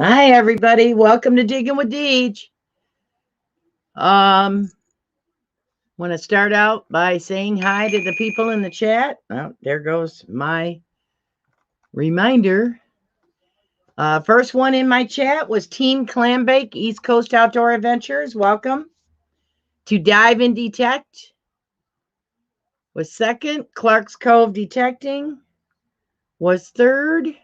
Hi, everybody. Welcome to Diggin with Deej. Want to start out by saying hi to the people in the chat. Oh, there goes my reminder. First one in my chat was Team Clambake, East Coast Outdoor Adventures. Welcome. To Dive and Detect was second. Clark's Cove Detecting was third.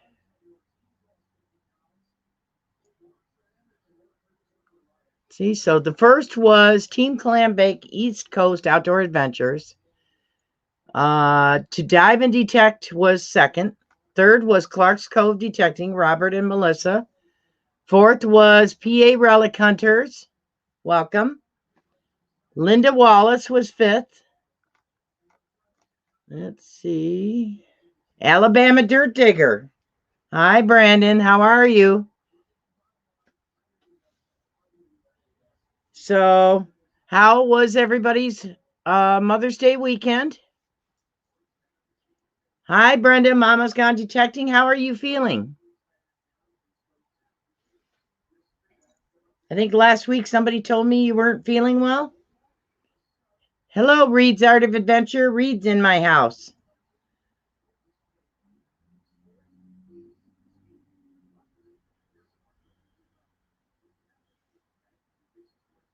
See, so the first was Team Clambake, East Coast Outdoor Adventures. To Dive and Detect was second. Third was Clark's Cove Detecting, Robert and Melissa. Fourth was PA Relic Hunters. Welcome. Linda Wallace was fifth. Let's see. Alabama Dirt Digger. Hi, Brandon. How are you? So, how was everybody's Mother's Day weekend? Hi, Brenda. Mama's Gone Detecting. How are you feeling? I think last week somebody told me you weren't feeling well. Hello, Reed's Art of Adventure. Reed's in my house.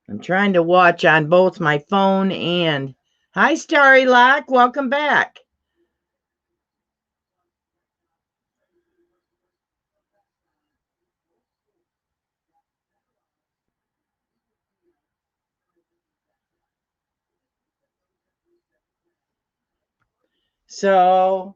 I'm trying to watch on both my phone and... Hi, Starry Lock. Welcome back. So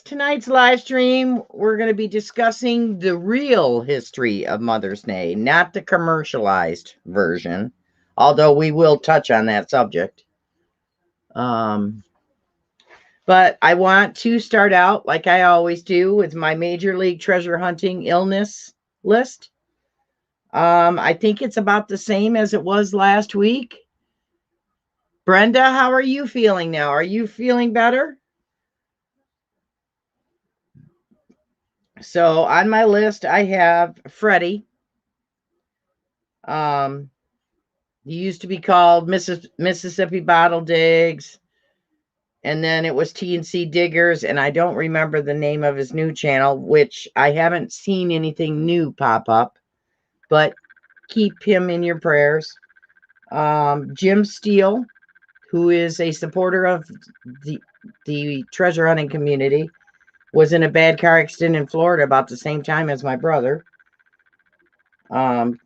tonight's live stream, we're going to be discussing the real history of Mother's Day, not the commercialized version, although we will touch on that subject. But I want to start out, like I always do, with my Major League Treasure Hunting illness list. I think it's about the same as it was last week. Brenda, how are you feeling now? Are you feeling better? So on my list, I have Freddie. He used to be called Mississippi Bottle Digs. And then it was TNC Diggers. And I don't remember the name of his new channel, which I haven't seen anything new pop up. But keep him in your prayers. Jim Steele, who is a supporter of the treasure hunting community, was in a bad car accident in Florida about the same time as my brother. And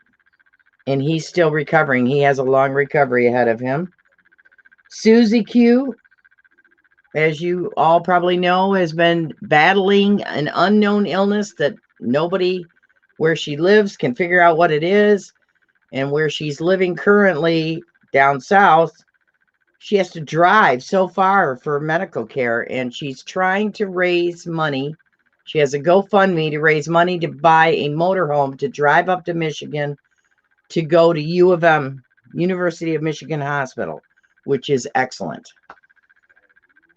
he's still recovering. He has a long recovery ahead of him. Susie Q, as you all probably know, has been battling an unknown illness that nobody where she lives can figure out what it is. And where she's living currently down south, she has to drive so far for medical care, and she's trying to raise money. She has a GoFundMe to raise money to buy a motorhome to drive up to Michigan to go to U of M, University of Michigan Hospital, which is excellent.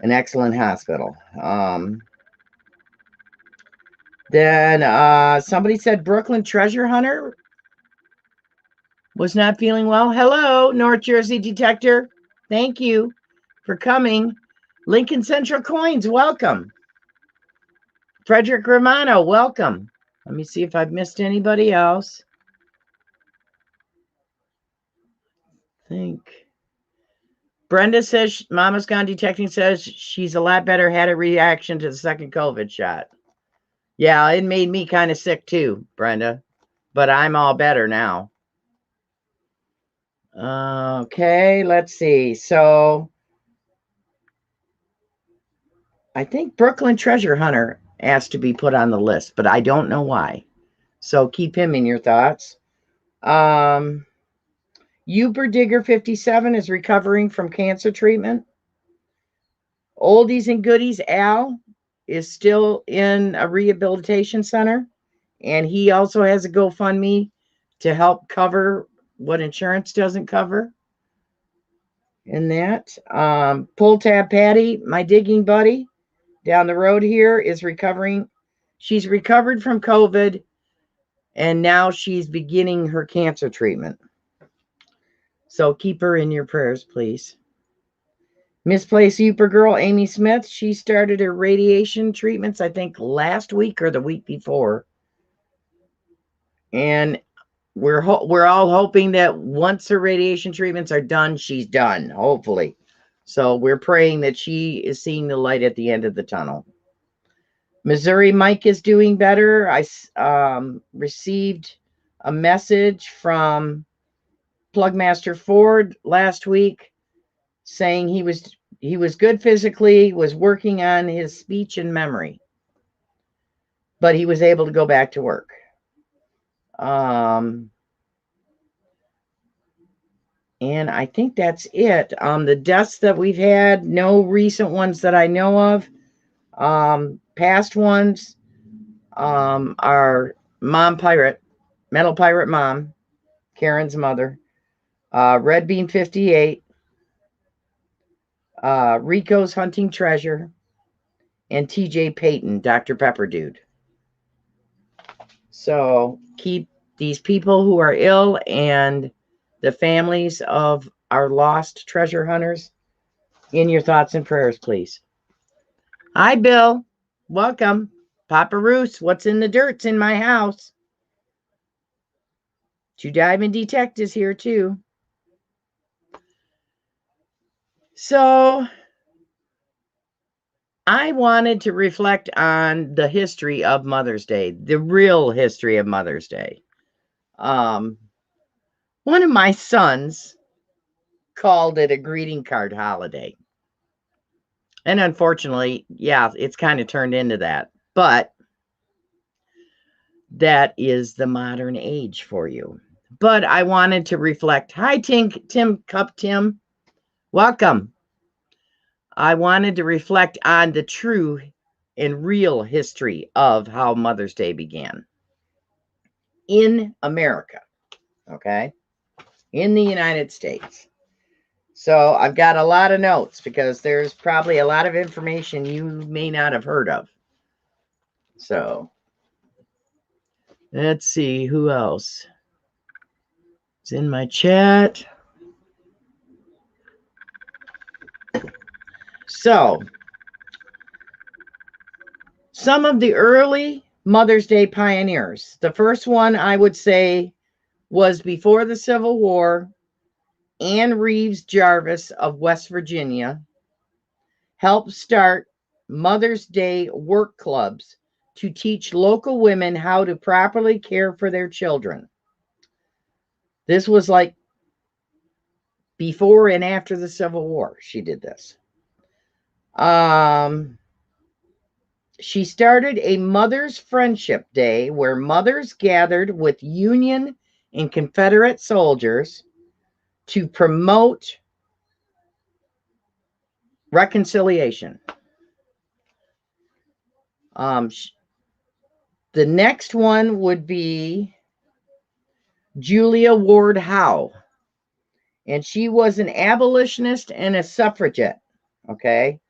An excellent hospital. Then somebody said Brooklyn Treasure Hunter was not feeling well. Hello, North Jersey Detector. Thank you for coming. Lincoln Central Coins, welcome. Frederick Romano, welcome. Let me see if I've missed anybody else. I think Brenda says Mama's Gone Detecting says she's a lot better, had a reaction to the second COVID shot. Yeah, it made me kind of sick too, Brenda, but I'm all better now. Okay, let's see. So I think Brooklyn Treasure Hunter asked to be put on the list, but I don't know why. So keep him in your thoughts. Uber Digger 57 is recovering from cancer treatment. Oldies and Goodies Al is still in a rehabilitation center, and he also has a GoFundMe to help cover what insurance doesn't cover. In that, Pull Tab Patty, my digging buddy down the road here, is recovering. She's recovered from COVID, And now she's beginning her cancer treatment. So keep her in your prayers, please. Misplaced Supergirl Amy Smith, she started her radiation treatments, I think, last week or the week before. And we're all hoping that once her radiation treatments are done, she's done, hopefully. So we're praying that she is seeing the light at the end of the tunnel. Missouri Mike is doing better. I received a message from Plugmaster Ford last week saying he was good physically, was working on his speech and memory, but he was able to go back to work. And I think that's it. The deaths that we've had, no recent ones that I know of. Past ones are Mom Pirate, Metal Pirate Mom, Karen's mother, Red Bean 58, Rico's Hunting Treasure, and TJ Payton, Dr. Pepper Dude. So keep these people who are ill and the families of our lost treasure hunters in your thoughts and prayers, please. Hi, Bill. Welcome. Papa Roos, what's in the dirt's in my house. Two Diamond Detect is here too. So I wanted to reflect on the history of Mother's Day, the real history of Mother's Day. One of my sons called it a greeting card holiday. And unfortunately, yeah, it's kind of turned into that. But that is the modern age for you. But I wanted to reflect. Hi, Tim Cup Tim. Welcome. I wanted to reflect on the true and real history of how Mother's Day began in America, okay? In the United States. So I've got a lot of notes because there's probably a lot of information you may not have heard of. So let's see who else. It's in my chat. So some of the early Mother's Day pioneers. The first one I would say was before the Civil War. Ann Reeves Jarvis of West Virginia helped start Mother's Day work clubs to teach local women how to properly care for their children. This was like before and after the Civil War. She did this. She started a Mother's Friendship Day where mothers gathered with Union and Confederate soldiers to promote reconciliation. The next one would be Julia Ward Howe, and she was an abolitionist and a suffragette. Okay,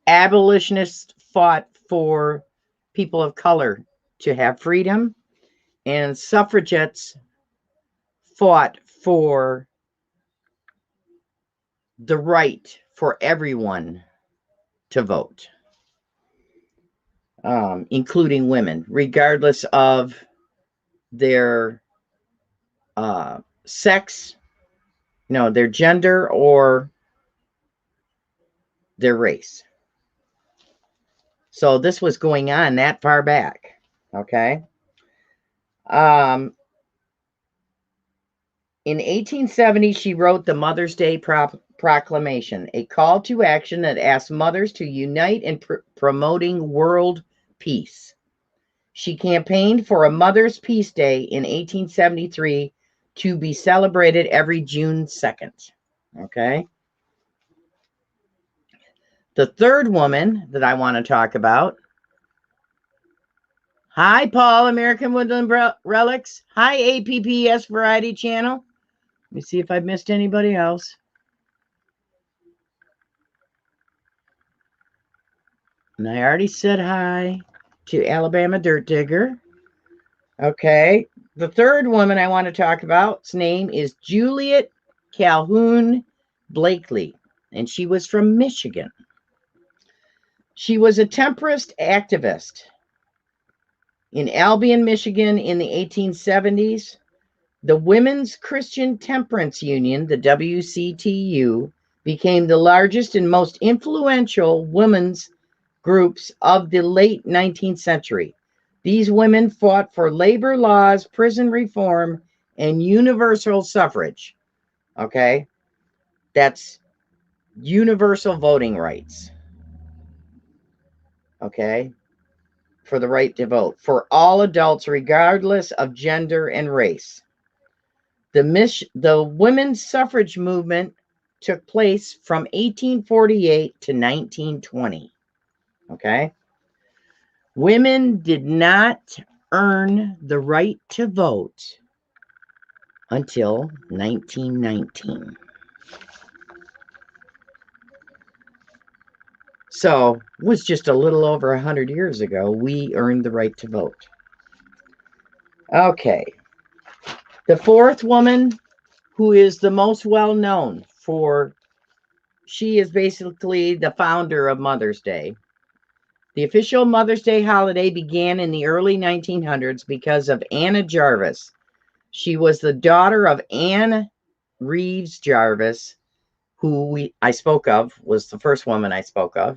abolitionists fought for people of color to have freedom, and suffragettes fought for the right for everyone to vote, including women, regardless of their sex, their gender or their race. So this was going on that far back. Okay. In 1870, she wrote the Mother's Day Proclamation, a call to action that asked mothers to unite in promoting world peace. She campaigned for a Mother's Peace Day in 1873 to be celebrated every June 2nd. Okay. The third woman that I want to talk about. Hi, Paul, American Woodland Relics. Hi, APPS Variety Channel. Let me see if I've missed anybody else. And I already said hi. to Alabama Dirt Digger. Okay. The third woman I want to talk about's name is Juliet Calhoun Blakely, and she was from Michigan. She was a temperance activist in Albion, Michigan in the 1870s. The Women's Christian Temperance Union, the WCTU, became the largest and most influential women's groups of the late 19th century. These women fought for labor laws, prison reform, and universal suffrage. Okay? That's universal voting rights. Okay? For the right to vote for all adults, regardless of gender and race. The women's suffrage movement took place from 1848 to 1920. Okay? Women did not earn the right to vote until 1919. So it was just a little over 100 years ago we earned the right to vote. Okay. The fourth woman, who is the most well known for, she is basically the founder of Mother's Day. The official Mother's Day holiday began in the early 1900s because of Anna Jarvis. She was the daughter of Anne Reeves Jarvis, who I spoke of, was the first woman I spoke of.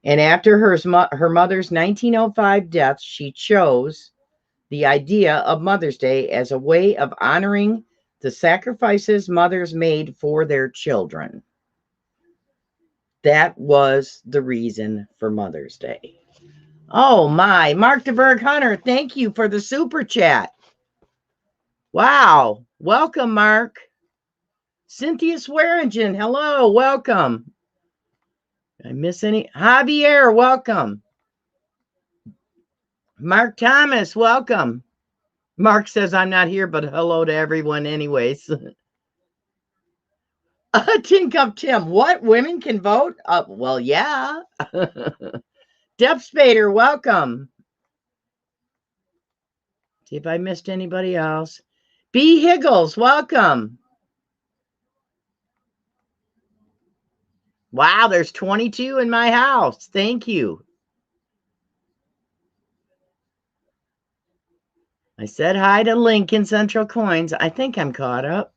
And after her mother's 1905 death, she chose the idea of Mother's Day as a way of honoring the sacrifices mothers made for their children. That was the reason for Mother's Day. Oh my, Mark DeBerg Hunter, thank you for the super chat. Wow, welcome, Mark. Cynthia Swearingen, hello, welcome. Did I miss any? Javier, welcome. Mark Thomas, welcome. Mark says I'm not here, but hello to everyone anyways. Tin Cup Tim, what? Women can vote? Well, yeah. Deb Spader, welcome. See if I missed anybody else. B. Higgles, welcome. Wow, there's 22 in my house. Thank you. I said hi to Lincoln Central Coins. I think I'm caught up.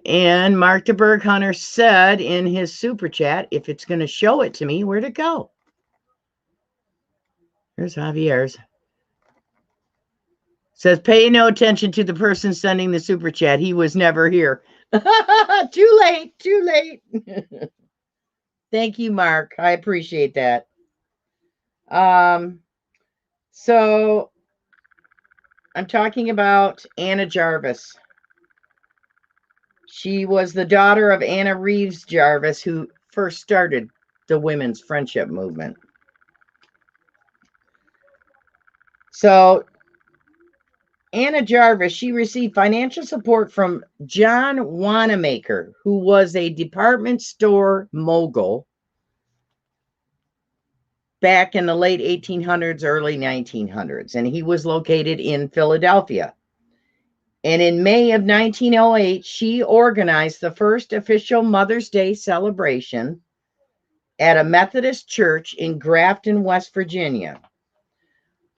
And Mark DeBerg Hunter said in his super chat, if it's going to show it to me, where'd it go? Here's Javier's. Says, pay no attention to the person sending the super chat. He was never here. Too late. Too late. Thank you, Mark. I appreciate that. So I'm talking about Anna Jarvis. She was the daughter of Anna Reeves Jarvis, who first started the women's friendship movement. So Anna Jarvis, she received financial support from John Wanamaker, who was a department store mogul back in the late 1800s, early 1900s, and he was located in Philadelphia. And in May of 1908, she organized the first official Mother's Day celebration at a Methodist church in Grafton, West Virginia.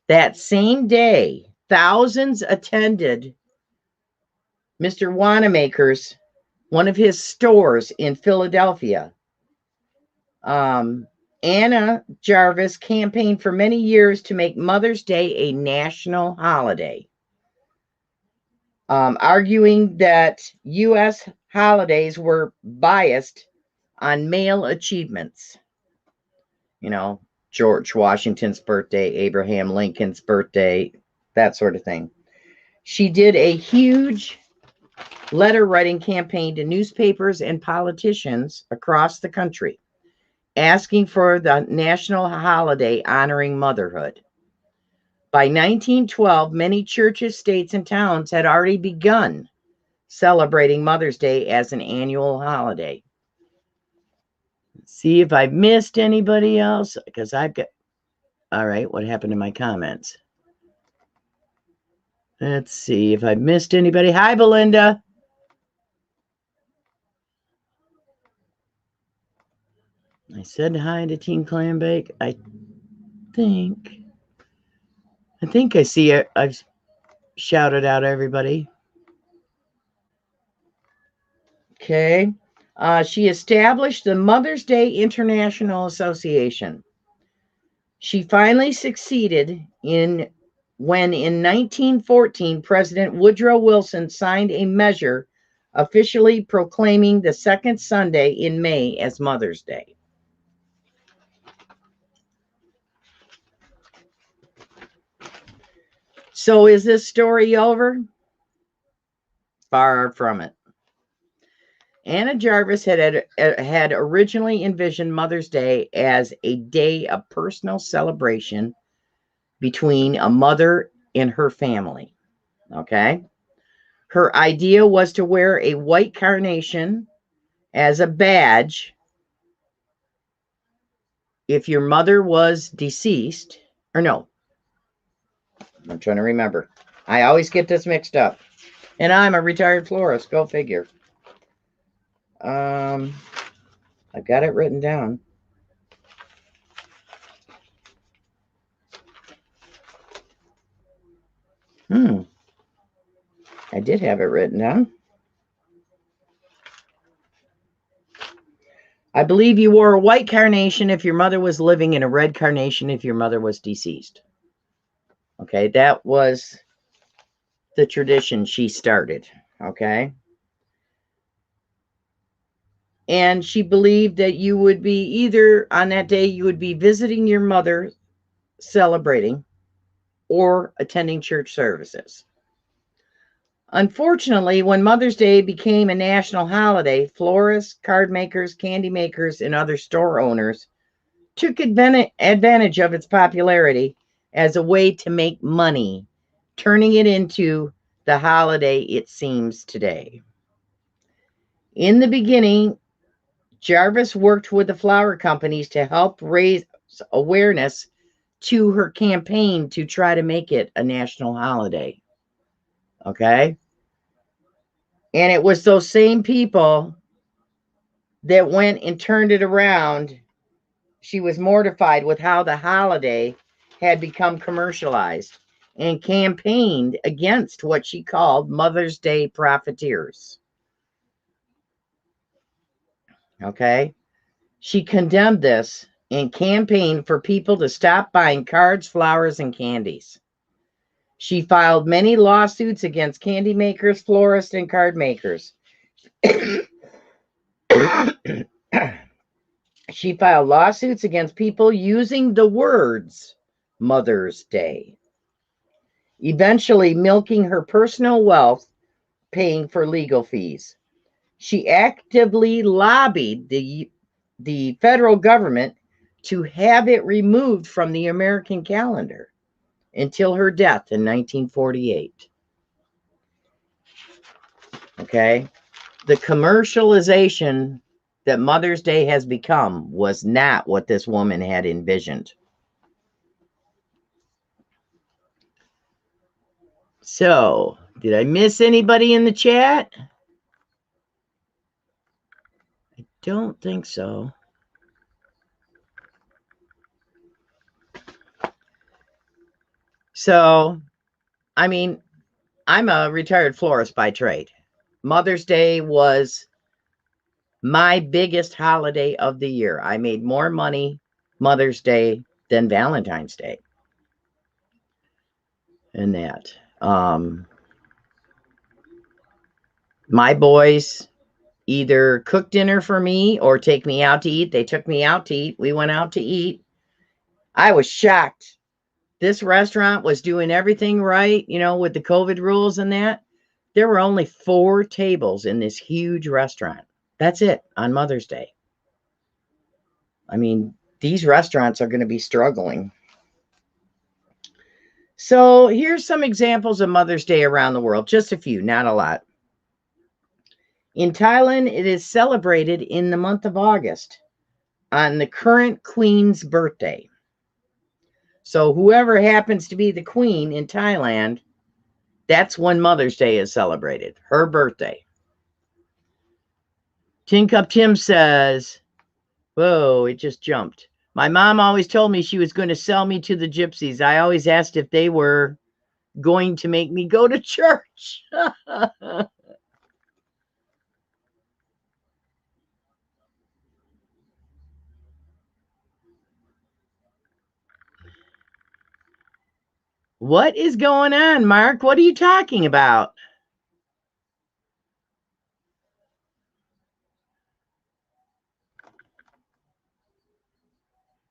That same day, thousands attended Mr. Wanamaker's, one of his stores in Philadelphia. Anna Jarvis campaigned for many years to make Mother's Day a national holiday, arguing that U.S. holidays were biased on male achievements. You know, George Washington's birthday, Abraham Lincoln's birthday, that sort of thing. She did a huge letter writing campaign to newspapers and politicians across the country, asking for the national holiday honoring motherhood. By 1912, many churches, states, and towns had already begun celebrating Mother's Day as an annual holiday. See if I've missed anybody else, because I've got... All right, what happened to my comments? Let's see if I've missed anybody. Hi, Belinda. I said hi to Team Clambake. I think I see it. I've shouted out everybody. Okay. She established the Mother's Day International Association. She finally succeeded when in 1914, President Woodrow Wilson signed a measure officially proclaiming the second Sunday in May as Mother's Day. So is this story over? Far from it. Anna Jarvis had originally envisioned Mother's Day as a day of personal celebration between a mother and her family. Okay. Her idea was to wear a white carnation as a badge if your mother was deceased, or no. I'm trying to remember. I always get this mixed up. And I'm a retired florist. Go figure. I've got it written down. I did have it written down. I believe you wore a white carnation if your mother was living and a red carnation if your mother was deceased. Okay, that was the tradition she started. Okay. And she believed that you would be either on that day, you would be visiting your mother, celebrating, or attending church services. Unfortunately, when Mother's Day became a national holiday, florists, card makers, candy makers, and other store owners took advantage of its popularity as a way to make money, turning it into the holiday it seems today. In the beginning, Jarvis worked with the flower companies to help raise awareness to her campaign to try to make it a national holiday. Okay? And it was those same people that went and turned it around. She was mortified with how the holiday had become commercialized and campaigned against what she called Mother's Day profiteers. Okay? She condemned this and campaigned for people to stop buying cards, flowers, and candies. She filed many lawsuits against candy makers, florists, and card makers. She filed lawsuits against people using the words Mother's Day, eventually milking her personal wealth, paying for legal fees. She actively lobbied the federal government to have it removed from the American calendar until her death in 1948. Okay? The commercialization that Mother's Day has become was not what this woman had envisioned. So, did I miss anybody in the chat? I don't think so. So, I mean, I'm a retired florist by trade. Mother's Day was my biggest holiday of the year. I made more money Mother's Day than Valentine's Day. And that. My boys either cook dinner for me or take me out to eat. They took me out to eat. We went out to eat. I was shocked. This restaurant was doing everything right, you know, with the COVID rules and that. There were only 4 tables in this huge restaurant. That's it on Mother's Day. I mean, these restaurants are going to be struggling. So here's some examples of Mother's Day around the world. Just a few, not a lot. In Thailand, it is celebrated in the month of August. on the current queen's birthday. So whoever happens to be the queen in Thailand, that's when Mother's Day is celebrated, her birthday. Tin Cup Tim says, whoa, it just jumped. My mom always told me she was going to sell me to the gypsies. I always asked if they were going to make me go to church. What is going on, Mark? What are you talking about?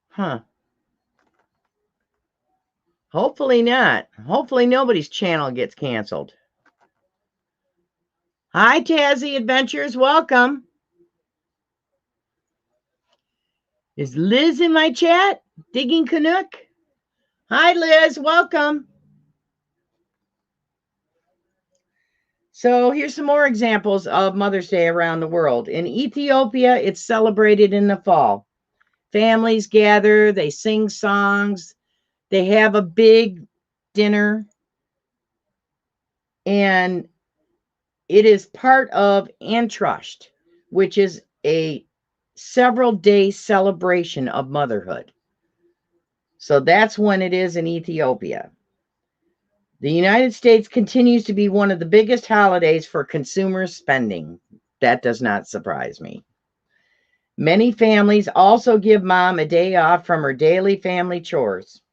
Huh. Hopefully not. Hopefully nobody's channel gets canceled. Hi, Tazzy Adventures. Welcome. Is Liz in my chat? Digging Canuck? Hi, Liz. Welcome. So here's some more examples of Mother's Day around the world. In Ethiopia, it's celebrated in the fall. Families gather, they sing songs, they have a big dinner, and it is part of Antrusht, which is a several-day celebration of motherhood. So that's when it is in Ethiopia. The United States continues to be one of the biggest holidays for consumer spending. That does not surprise me. Many families also give mom a day off from her daily family chores.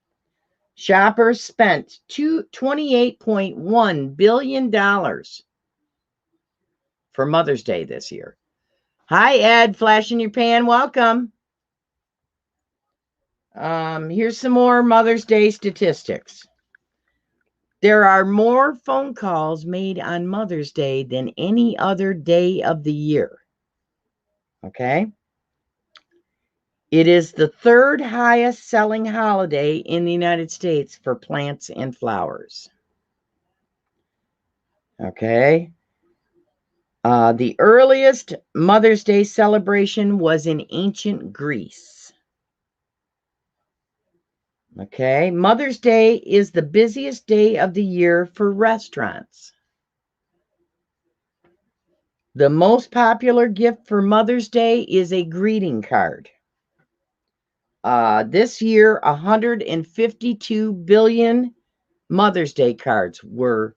Shoppers spent $28.1 billion for Mother's Day this year. Hi, Ed. Flash in your pan. Welcome. Here's some more Mother's Day statistics. There are more phone calls made on Mother's Day than any other day of the year. Okay? It is the third highest selling holiday in the United States for plants and flowers. Okay? The earliest Mother's Day celebration was in ancient Greece. Okay? Mother's Day is the busiest day of the year for restaurants. The most popular gift for Mother's Day is a greeting card. This year, 152 billion Mother's Day cards were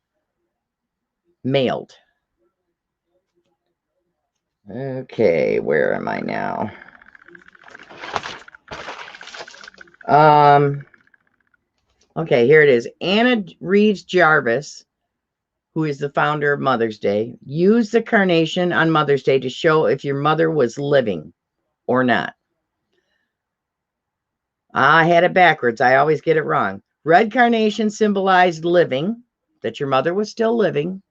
mailed. Okay, where am I now? Okay, here it is. Anna Reeves Jarvis, who is the founder of Mother's Day, used the carnation on Mother's Day to show if your mother was living or not. I had it backwards. I always get it wrong. Red carnation symbolized living, that your mother was still living,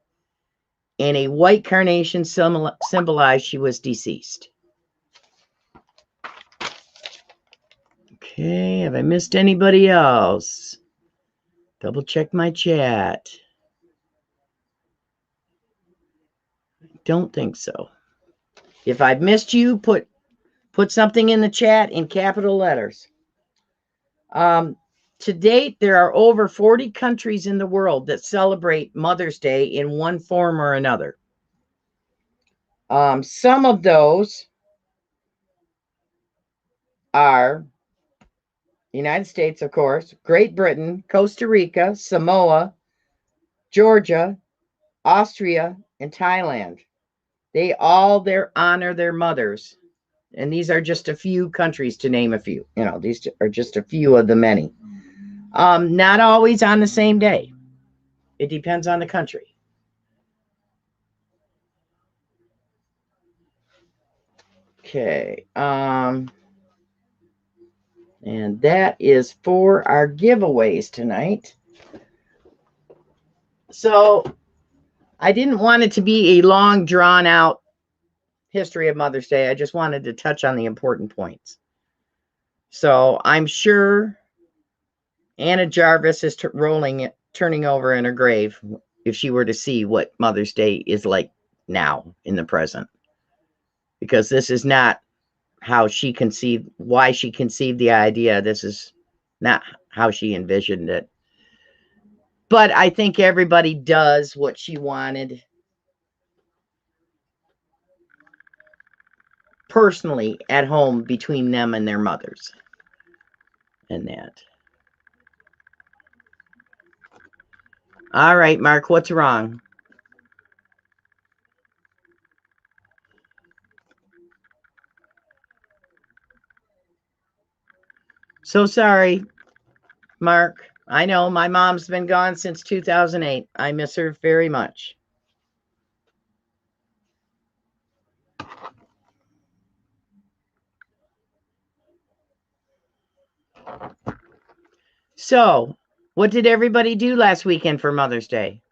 and a white carnation symbolized she was deceased. Okay, have I missed anybody else? Double check my chat. Don't think so. If I've missed you, put something in the chat in capital letters. To date, there are over 40 countries in the world that celebrate Mother's Day in one form or another. Some of those are the United States, of course, Great Britain, Costa Rica, Samoa, Georgia, Austria, and Thailand. They all honor their mothers. And these are just a few countries, to name a few. You know, these are just a few of the many. Not always on the same day. It depends on the country. Okay. And that is for our giveaways tonight. So I didn't want it to be a long, drawn out history of Mother's Day. I just wanted to touch on the important points. So I'm sure Anna Jarvis is turning over in her grave if she were to see what Mother's Day is like now in the present. Because this is not why she conceived the idea. This is not how she envisioned it. But I think everybody does what she wanted personally at home between them and their mothers. And that. All right, Mark, what's wrong? So sorry, Mark. I know my mom's been gone since 2008. I miss her very much. So, what did everybody do last weekend for Mother's Day?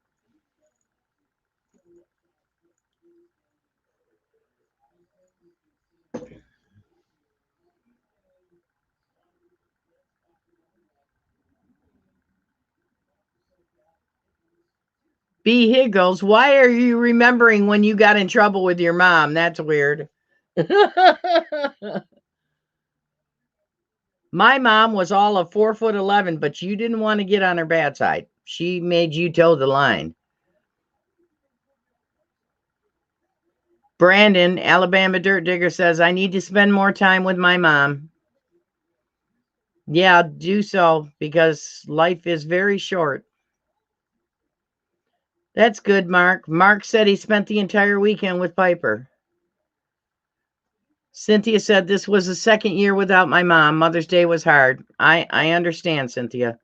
B. Higgles, why are you remembering when you got in trouble with your mom? That's weird. My mom was all of 4'11", but you didn't want to get on her bad side. She made you toe the line. Brandon, Alabama Dirt Digger, says, I need to spend more time with my mom. Yeah, do so, because life is very short. That's good, Mark. Mark said he spent the entire weekend with Piper. Cynthia said, this was the second year without my mom. Mother's Day was hard. I understand, Cynthia.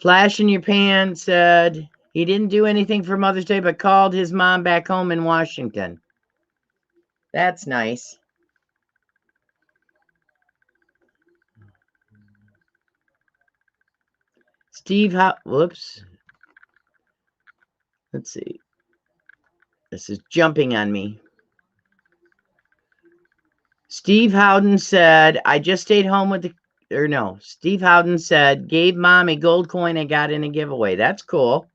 Flash in Your Pan said he didn't do anything for Mother's Day, but called his mom back home in Washington. That's nice. Steve, whoops. Let's see. This is jumping on me. Steve Howden said, I just stayed home with Steve Howden said, gave mom a gold coin I got in a giveaway. That's cool.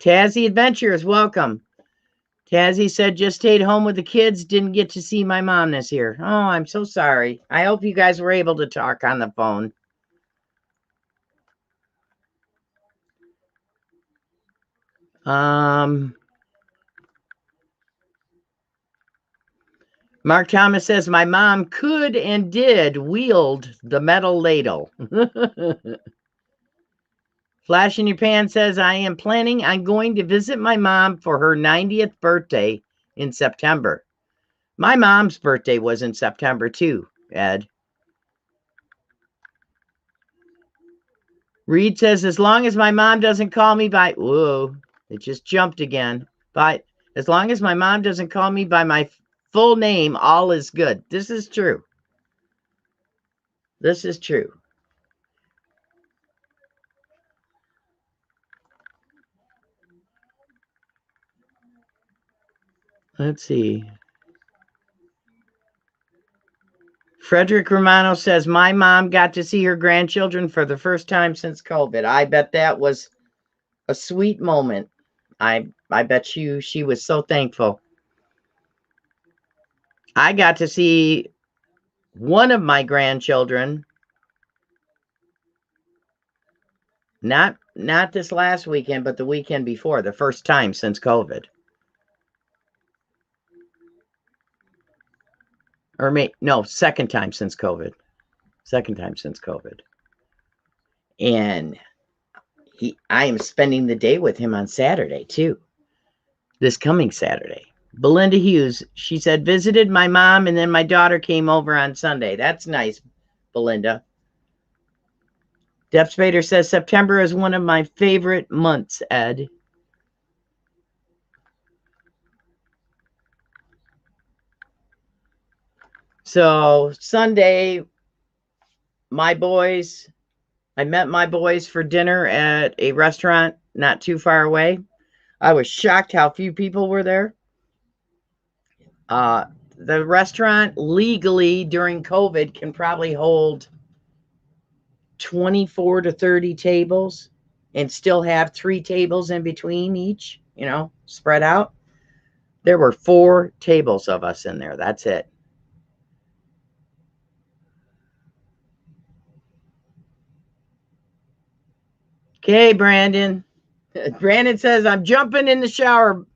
Tazzy Adventures, welcome. Tazzy said, just stayed home with the kids. Didn't get to see my mom this year. Oh, I'm so sorry. I hope you guys were able to talk on the phone. Mark Thomas says, my mom could and did wield the metal ladle. Flash in Your Pan says, I am planning on going to visit my mom for her 90th birthday in September. My mom's birthday was in September too, Ed. Reed says, as long as my mom doesn't call me by, whoa, it just jumped again. But as long as my mom doesn't call me by my full name, all is good. This is true. This is true. Let's see. Frederick Romano says, my mom got to see her grandchildren for the first time since COVID. I bet that was a sweet moment. I bet she was so thankful. I got to see one of my grandchildren, not this last weekend, but the weekend before, the first time since COVID. Or second time since COVID. Second time since COVID. And I am spending the day with him on Saturday too. This coming Saturday. Belinda Hughes, she said, visited my mom and then my daughter came over on Sunday. That's nice, Belinda. Deb Spader says, September is one of my favorite months, Ed. So Sunday, I met my boys for dinner at a restaurant not too far away. I was shocked how few people were there. The restaurant legally during COVID can probably hold 24 to 30 tables and still have 3 tables in between each, spread out. There were 4 tables of us in there. That's it. Okay, Brandon. Brandon says, I'm jumping in the shower,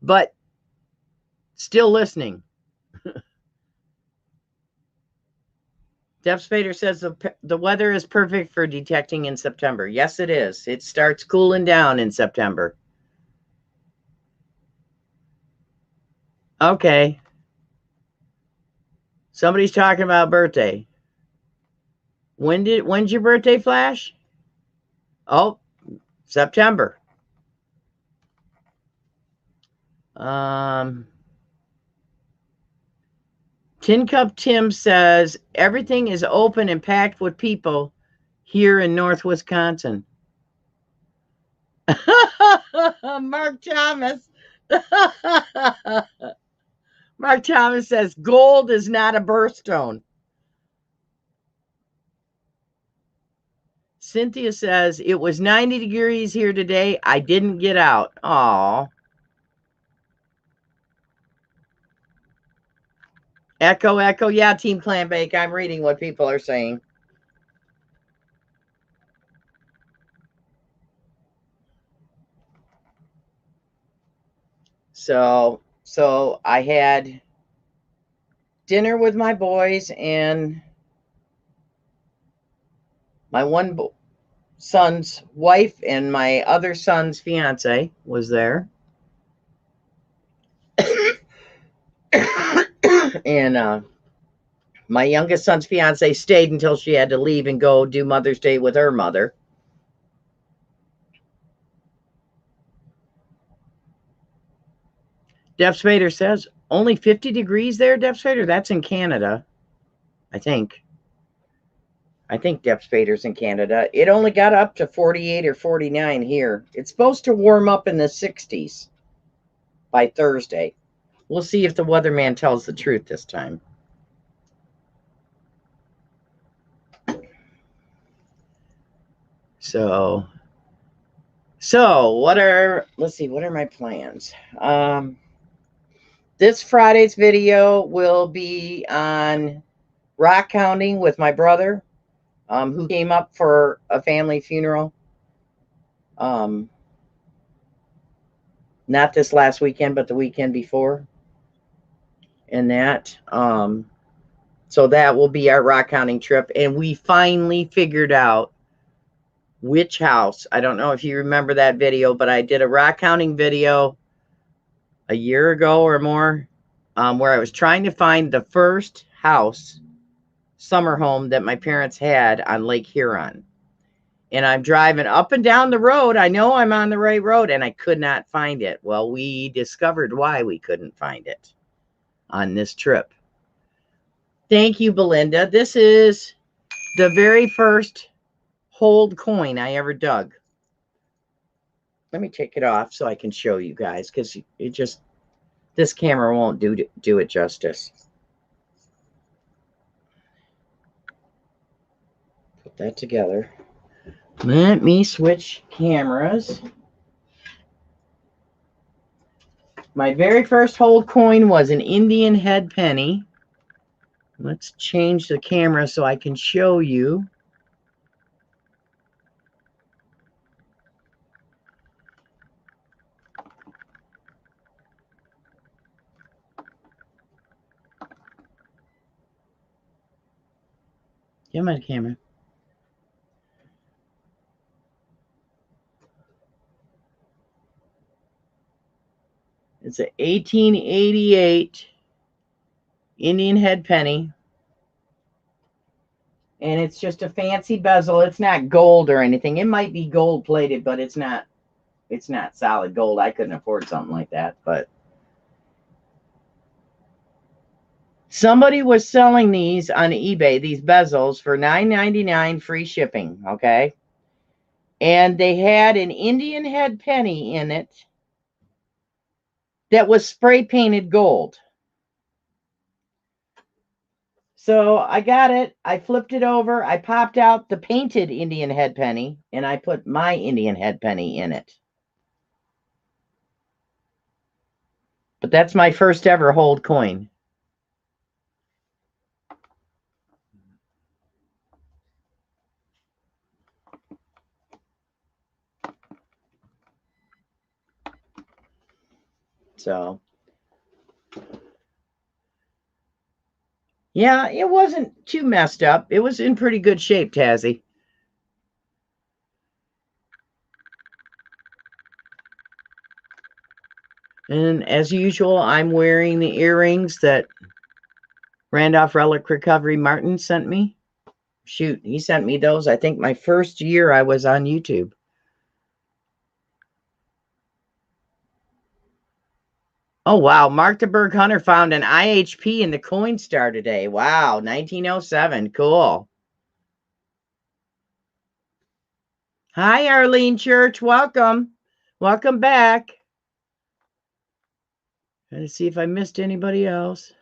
but still listening. Deb Spader says the weather is perfect for detecting in September. Yes, it is. It starts cooling down in September. Okay. Somebody's talking about birthday. When's your birthday, Flash? Oh, September. Tin Cup Tim says everything is open and packed with people here in North Wisconsin. Mark Thomas. Mark Thomas says gold is not a birthstone. Cynthia says it was 90 degrees here today. I didn't get out. Aw. Echo, echo. Yeah, Team Clan Bake. I'm reading what people are saying. So I had dinner with my boys, and my one son's wife and my other son's fiance was there. And my youngest son's fiance stayed until she had to leave and go do Mother's Day with her mother. Deb Spader says, only 50 degrees there, Deb Spader? That's in Canada, I think. I think Deb Spader's in Canada. It only got up to 48 or 49 here. It's supposed to warm up in the 60s by Thursday. We'll see if the weatherman tells the truth this time. So what are my plans? This Friday's video will be on rock hounding with my brother, who came up for a family funeral. Not this last weekend, but the weekend before. And that, so that will be our rock hounding trip. And we finally figured out which house. I don't know if you remember that video, but I did a rock hounding video a year ago or more, where I was trying to find the first house, summer home that my parents had on Lake Huron. And I'm driving up and down the road. I know I'm on the right road, and I could not find it. Well, we discovered why we couldn't find it on this trip. Thank you, Belinda. This is the very first hold coin I ever dug. Let me take it off so I can show you guys, because this camera won't do it justice. Put that together. Let me switch cameras. My very first hold coin was an Indian head penny. Let's change the camera so I can show you. Get my camera. It's an 1888 Indian head penny. And it's just a fancy bezel. It's not gold or anything. It might be gold plated, but it's not solid gold. I couldn't afford something like that, but somebody was selling these on eBay, these bezels, for $9.99 free shipping, okay? And they had an Indian head penny in it that was spray painted gold. So I got it. I flipped it over. I popped out the painted Indian head penny, and I put my Indian head penny in it. But that's my first ever hold coin. So, yeah, it wasn't too messed up. It was in pretty good shape, Tazzy. And as usual, I'm wearing the earrings that Randolph Relic Recovery Martin sent me. Shoot, he sent me those, I think, my first year I was on YouTube. Oh, wow. Mark the Berg Hunter found an IHP in the Coinstar today. Wow, 1907. Cool. Hi, Arlene Church. Welcome. Welcome back. Trying to see if I missed anybody else.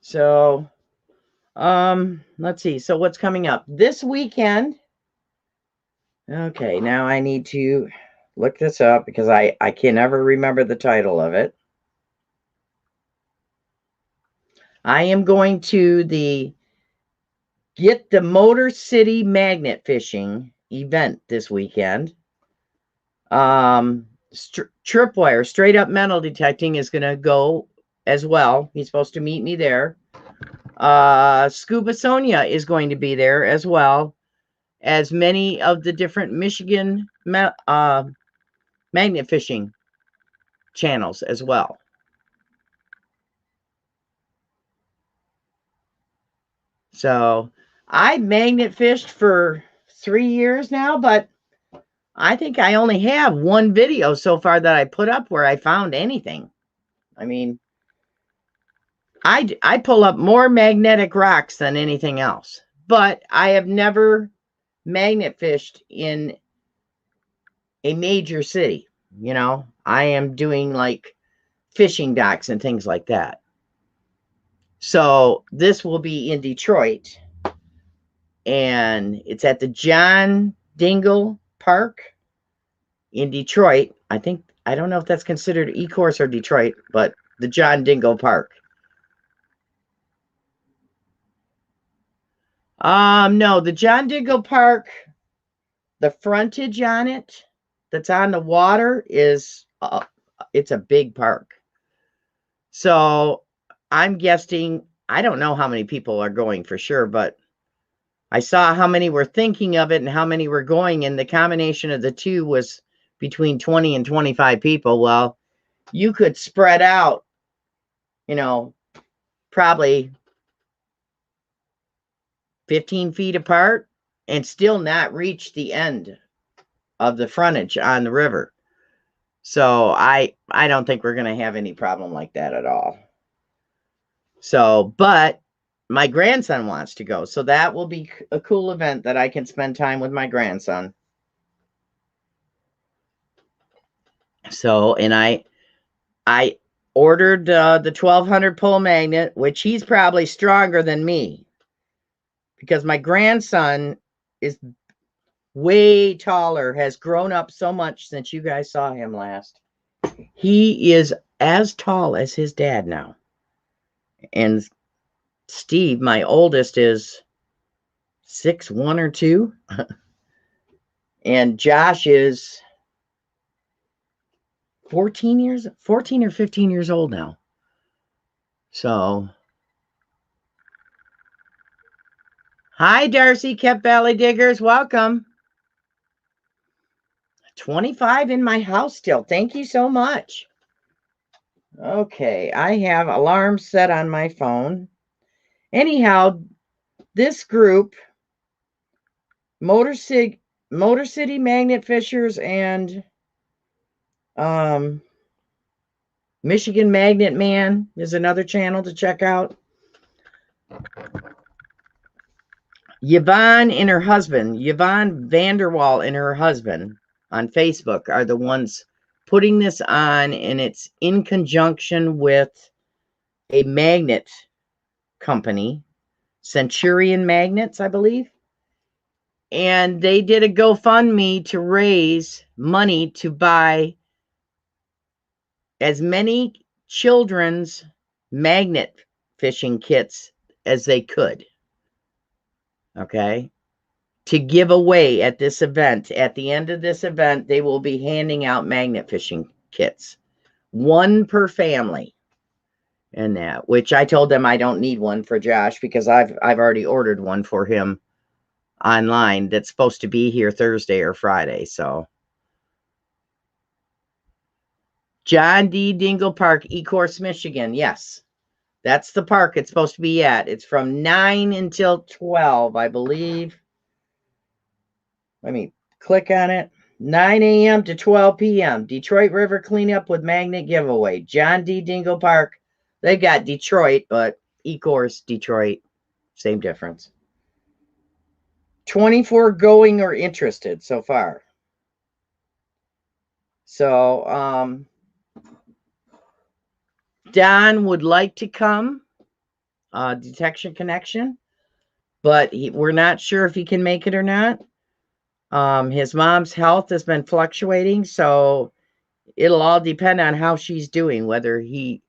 So, let's see. So what's coming up this weekend? Okay, now I need to look this up because I can never remember the title of it. I am going to the Get the Motor City Magnet Fishing event this weekend. Tripwire, straight up metal detecting, is going to go as well. He's supposed to meet me there. Scuba Sonia is going to be there as well, as many of the different Michigan magnet fishing channels as well. So I magnet fished for 3 years now, but I think I only have one video so far that I put up where I found anything. I mean, I pull up more magnetic rocks than anything else, but I have never magnet fished in a major city. You know, I am doing like fishing docks and things like that. So this will be in Detroit, and it's at the John Dingle Park in Detroit. I don't know if that's considered Ecorse or Detroit, but the John Dingle Park. No, the John Dingle Park, the frontage on it that's on the water is it's a big park. So I'm guessing, I don't know how many people are going for sure, but I saw how many were thinking of it and how many were going, and the combination of the two was between 20 and 25 people. Well, you could spread out, you know, probably 15 feet apart and still not reach the end of the frontage on the river. So I don't think we're going to have any problem like that at all. So, but my grandson wants to go. So that will be a cool event that I can spend time with my grandson. So, and I ordered the 1200 pole magnet, which he's probably stronger than me because my grandson is way taller, has grown up so much since you guys saw him last. He is as tall as his dad now. And Steve, my oldest, is 6'1" or 2. And Josh is 14 or 15 years old now. So, hi, Darcy, Kept Valley Diggers. Welcome. 25 in my house still. Thank you so much. Okay, I have alarms set on my phone. Anyhow, this group, Motor City Magnet Fishers and Michigan Magnet Man is another channel to check out. Yvonne and her husband, Yvonne Vanderwall and her husband on Facebook are the ones putting this on, and it's in conjunction with a magnet company Centurion Magnets, I believe. And they did a GoFundMe to raise money to buy as many children's magnet fishing kits as they could. Okay. To give away at this event. At the end of this event, they will be handing out magnet fishing kits. One per family. And that, which I told them I don't need one for Josh because I've already ordered one for him online that's supposed to be here Thursday or Friday. So John D. Dingle Park, Ecorse, Michigan. Yes, that's the park it's supposed to be at. It's from 9 until 12, I believe. Let me click on it. 9 a.m. to 12 p.m. Detroit River Cleanup with Magnet Giveaway. John D. Dingle Park. They got Detroit, but Ecorse, Detroit. Same difference. 24 going or interested so far. So, Don would like to come, Detection Connection, but we're not sure if he can make it or not. His mom's health has been fluctuating, so it'll all depend on how she's doing, whether he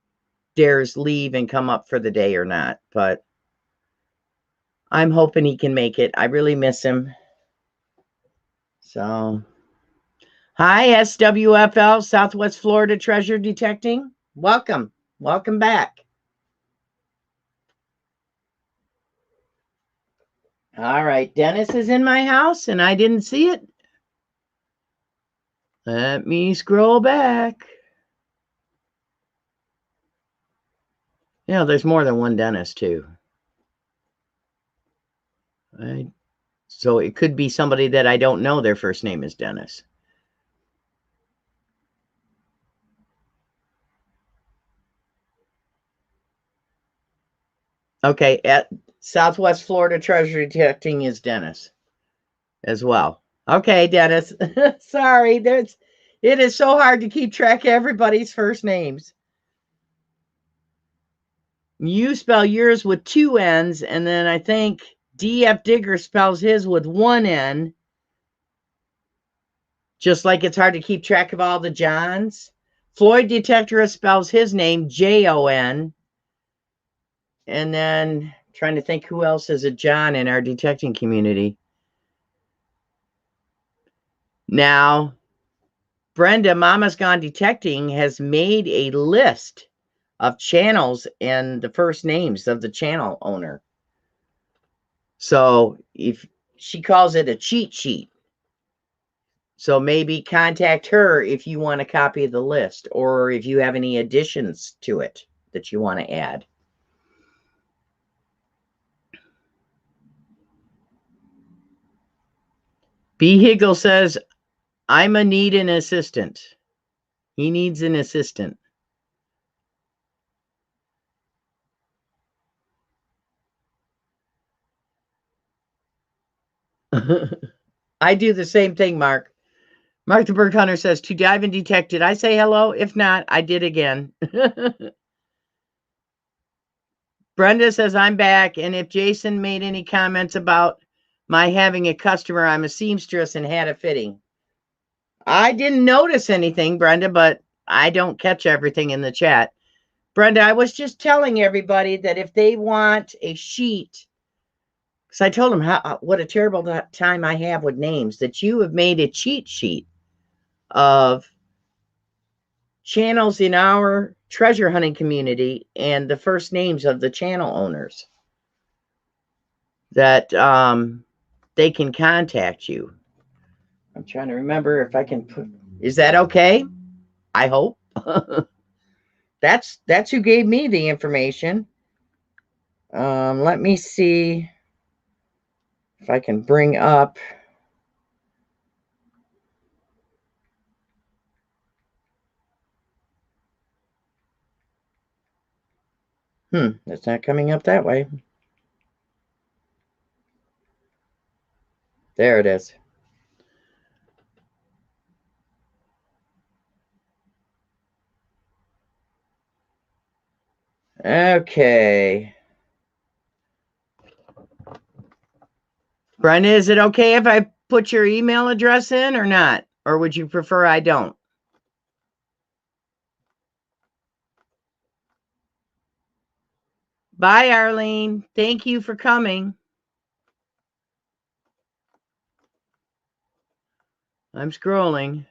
dares leave and come up for the day or not. But I'm hoping he can make it. I really miss him. So, hi, SWFL, Southwest Florida Treasure Detecting. Welcome. Welcome back. All right. Dennis is in my house, and I didn't see it. Let me scroll back. There's more than one Dennis, too. So it could be somebody that I don't know their first name is Dennis. Okay, at Southwest Florida Treasure Detecting is Dennis as well. Okay, Dennis. Sorry, it is so hard to keep track of everybody's first names. You spell yours with 2 N's, and then I think DF Digger spells his with 1 N. Just like it's hard to keep track of all the Johns. Floyd Detectorist spells his name Jon. And then trying to think who else is a John in our detecting community. Now, Brenda, Mama's Gone Detecting, has made a list of channels and the first names of the channel owner. So if she calls it a cheat sheet. So maybe contact her if you want a copy of the list or if you have any additions to it that you want to add. B. Higgle says, I'm a need an assistant. He needs an assistant. I do the same thing, Mark. Mark the Bird Hunter says, to dive and detect, did I say hello? If not, I did again. Brenda says, I'm back. And if Jason made any comments about my having a customer, I'm a seamstress and had a fitting. I didn't notice anything, Brenda, but I don't catch everything in the chat. Brenda, I was just telling everybody that if they want a sheet, because I told them what a terrible time I have with names, that you have made a cheat sheet of channels in our treasure hunting community and the first names of the channel owners that they can contact you. I'm trying to remember if I can put, is that okay? I hope. That's who gave me the information. Let me see if I can bring up. It's not coming up that way. There it is. Okay. Brenda, is it okay if I put your email address in or not? Or would you prefer I don't? Bye, Arlene. Thank you for coming. I'm scrolling.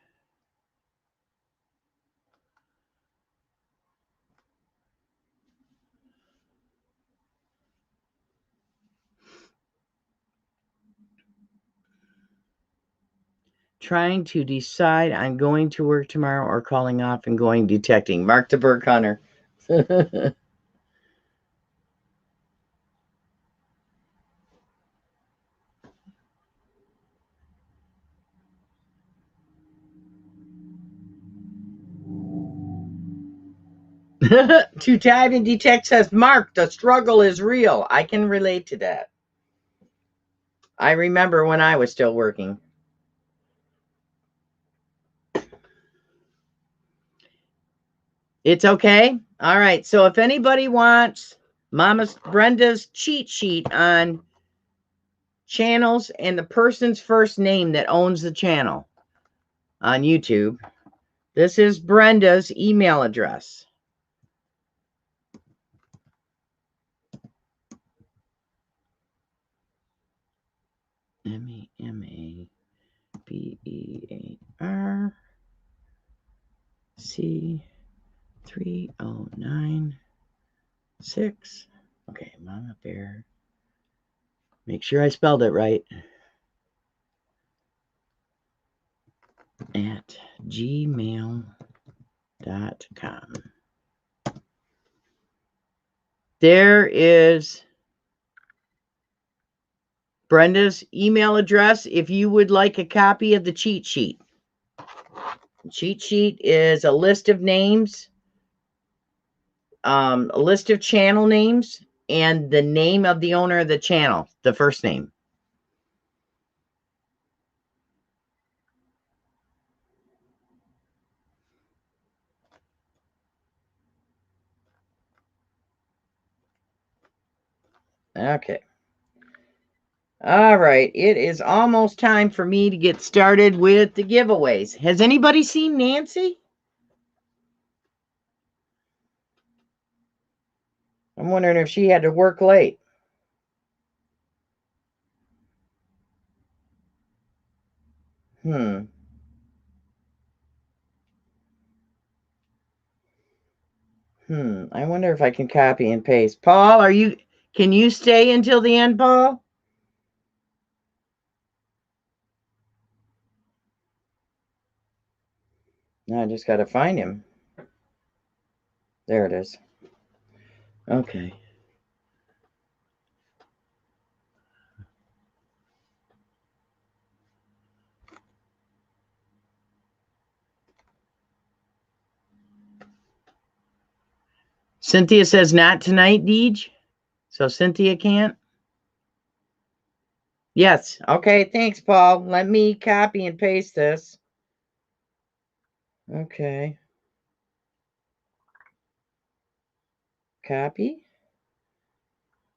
Trying to decide on going to work tomorrow or calling off and going detecting. Mark the Burke Hunter. To dive and detect says, Mark, the struggle is real. I can relate to that. I remember when I was still working. It's okay? All right. So if anybody wants Mama Brenda's cheat sheet on channels and the person's first name that owns the channel on YouTube, this is Brenda's email address. MEMABERC3096. Okay, Mama Bear. Make sure I spelled it right. At gmail.com. There is Brenda's email address if you would like a copy of the cheat sheet. The cheat sheet is a list of names, a list of channel names, and the name of the owner of the channel, the first name. Okay. All right. It is almost time for me to get started with the giveaways. Has anybody seen Nancy? I'm wondering if she had to work late. I wonder if I can copy and paste. Paul, can you stay until the end, Paul? No, I just got to find him. There it is. Okay. Cynthia says not tonight, Deej. So Cynthia can't? Yes. Okay, thanks, Paul. Let me copy and paste this. Okay. Copy.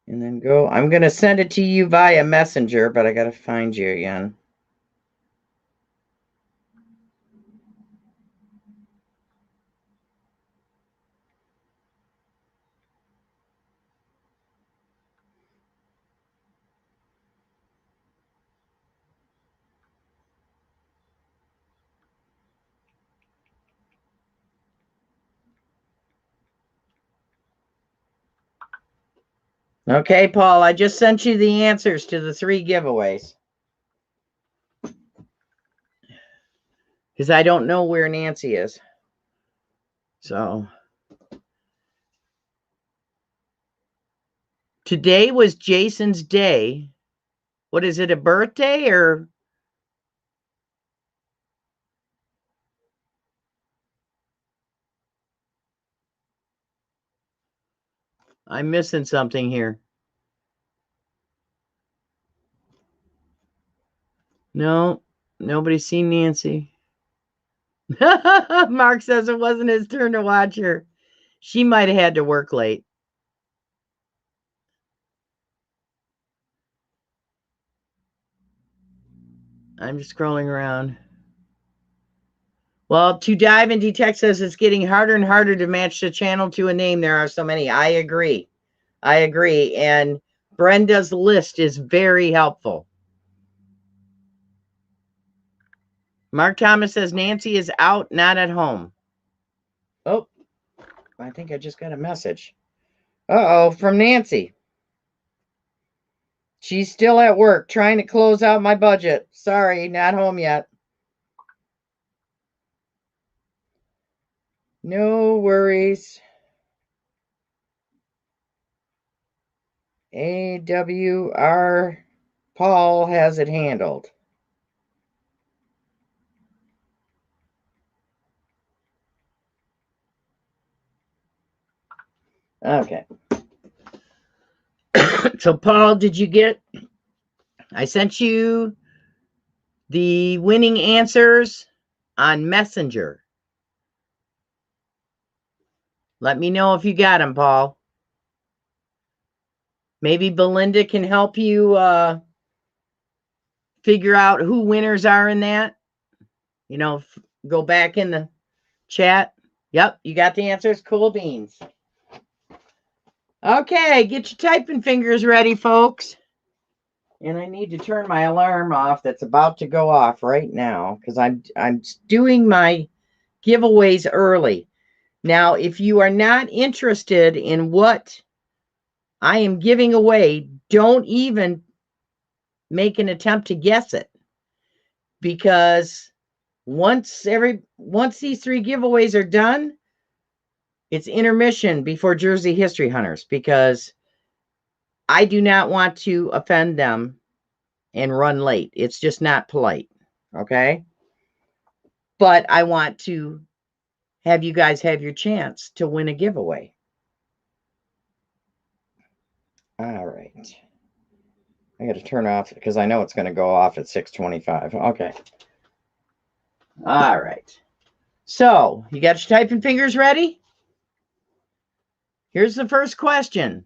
And then go. I'm going to send it to you via Messenger, but I got to find you again. Okay, Paul, I just sent you the answers to the 3 giveaways. Because I don't know where Nancy is. So today was Jason's day. What is it, a birthday or? I'm missing something here. No, nobody's seen Nancy. Mark says it wasn't his turn to watch her. She might have had to work late. I'm just scrolling around. Well, to dive and detect says it's getting harder and harder to match the channel to a name. There are so many. I agree. And Brenda's list is very helpful. Mark Thomas says Nancy is out, not at home. Oh, I think I just got a message. Uh-oh, from Nancy. She's still at work trying to close out my budget. Sorry, not home yet. No worries. AWR Paul has it handled. Okay. So, Paul, did you get? I sent you the winning answers on Messenger. Let me know if you got them, Paul. Maybe Belinda can help you figure out who winners are in that. You know, go back in the chat. Yep, you got the answers. Cool beans. Okay, get your typing fingers ready, folks. And I need to turn my alarm off that's about to go off right now because I'm doing my giveaways early. Now, if you are not interested in what I am giving away, don't even make an attempt to guess it. Because once these 3 giveaways are done, it's intermission before Jersey History Hunters because I do not want to offend them and run late. It's just not polite. Okay. But I want to have you guys have your chance to win a giveaway. All right. I got to turn off because I know it's going to go off at 6:25. Okay. All right. So you got your typing fingers ready? Here's the first question.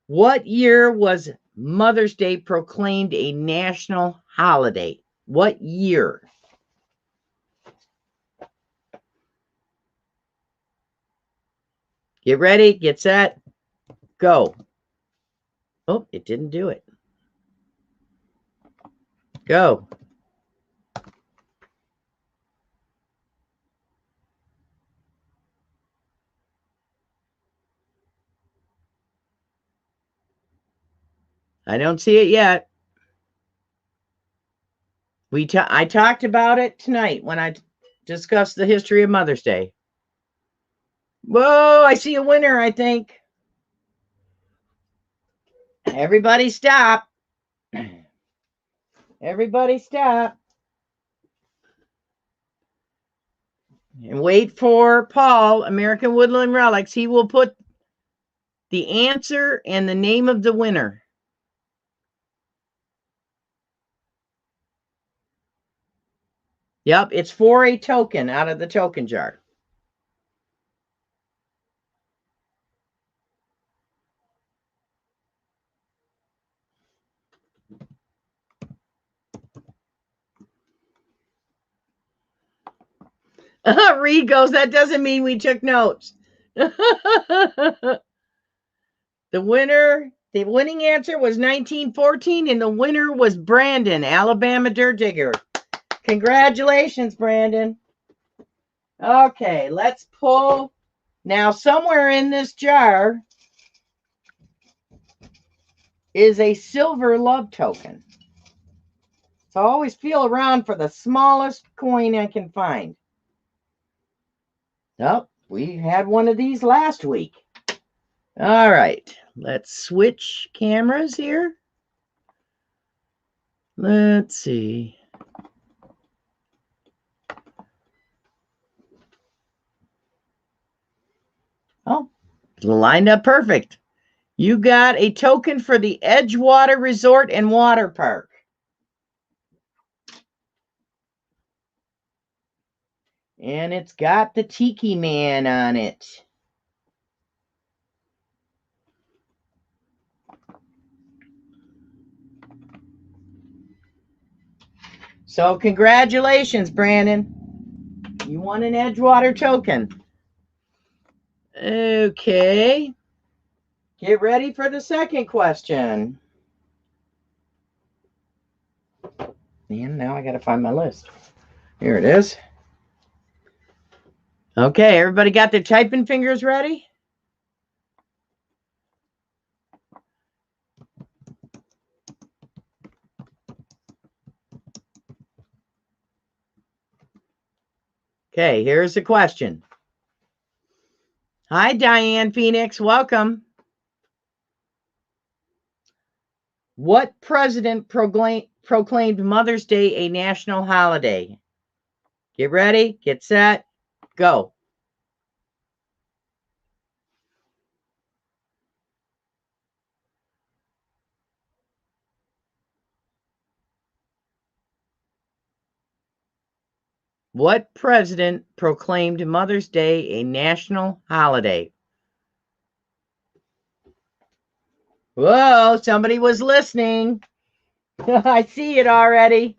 What year was Mother's Day proclaimed a national holiday? What year? Get ready, get set, go. Oh, it didn't do it. Go. I don't see it yet. I talked about it tonight when I discussed the history of Mother's Day. Whoa, I see a winner, I think. Everybody stop. Everybody stop. And wait for Paul, American Woodland Relics. He will put the answer and the name of the winner. Yep, it's for a token out of the token jar. Reed goes, that doesn't mean we took notes. The winning answer was 1914, and the winner was Brandon, Alabama Dirt Digger. Congratulations, Brandon. Okay, let's pull. Now, somewhere in this jar is a silver love token. So I always feel around for the smallest coin I can find. Oh, we had one of these last week. All right, let's switch cameras here. Let's see. Oh, lined up perfect. You got a token for the Edgewater Resort and Water Park. And it's got the Tiki Man on it. So congratulations, Brandon. You won an Edgewater token. Okay. Get ready for the second question. And now I got to find my list. Here it is. Okay, everybody got their typing fingers ready? Okay, here's the question. Hi, Diane Phoenix. Welcome. What president proclaimed Mother's Day a national holiday? Get ready, get set, go. What president proclaimed Mother's Day a national holiday? Whoa, somebody was listening. I see it already.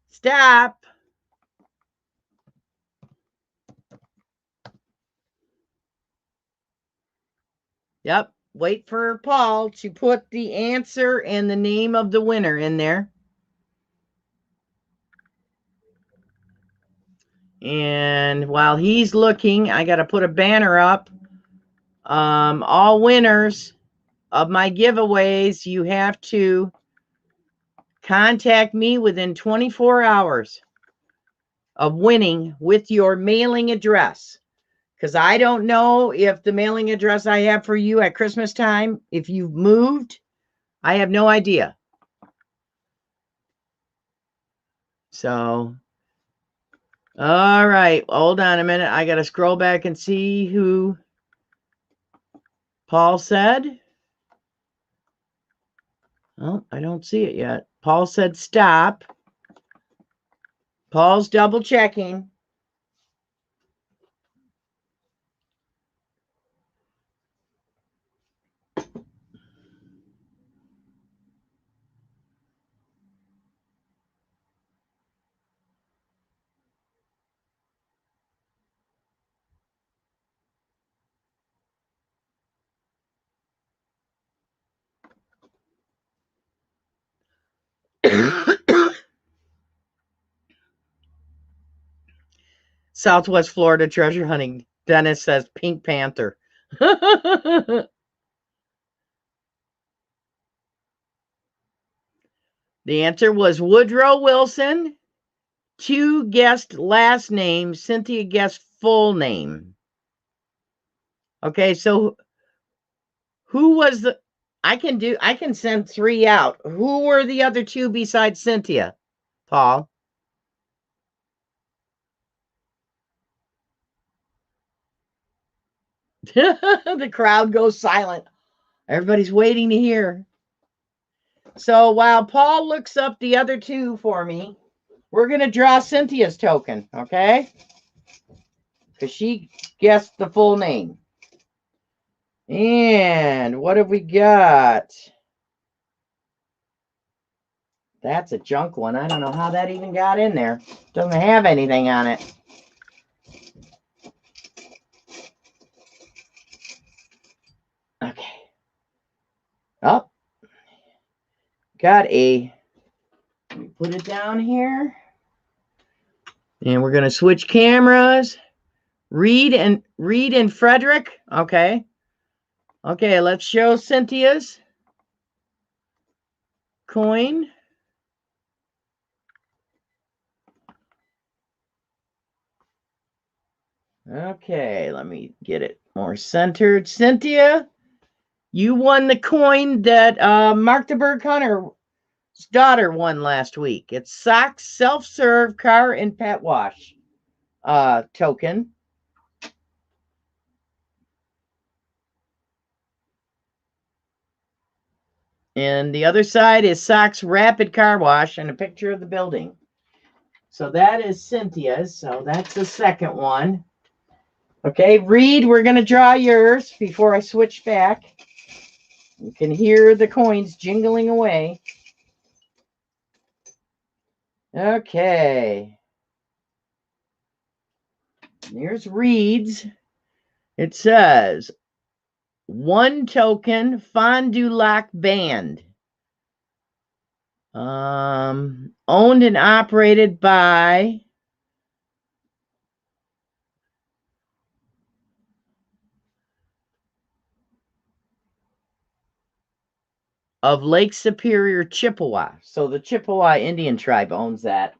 Stop. Yep, wait for Paul to put the answer and the name of the winner in there. And while he's looking, I got to put a banner up. All winners of my giveaways, you have to contact me within 24 hours of winning with your mailing address. Because I don't know if the mailing address I have for you at Christmas time, if you've moved, I have no idea. So, all right, hold on a minute. I got to scroll back and see who Paul said. Oh, I don't see it yet. Paul said stop. Paul's double checking. Southwest Florida treasure hunting. Dennis says Pink Panther. The answer was Woodrow Wilson. 2 guessed last name. Cynthia guessed full name. Okay, so who was the... I can send 3 out. Who were the other 2 besides Cynthia? Paul? The crowd goes silent. Everybody's waiting to hear. So while Paul looks up the other 2 for me, we're going to draw Cynthia's token, okay? Because she guessed the full name. And what have we got? That's a junk one. I don't know how that even got in there. Doesn't have anything on it. Okay. Oh. Got a... Let me put it down here. And we're going to switch cameras. Reed and Frederick. Okay. Okay, let's show Cynthia's coin. Okay, let me get it more centered. Cynthia, you won the coin that Mark the Bird Hunter's daughter won last week. It's Sock's self-serve car and pet wash token. And the other side is Sock's rapid car wash and a picture of the building. So that is Cynthia's. So that's the second one. Okay, Reed, we're going to draw yours before I switch back. You can hear the coins jingling away. Okay. Here's Reed's. It says, 1 token Fond du Lac band. Owned and operated by of Lake Superior, Chippewa. So the Chippewa Indian tribe owns that.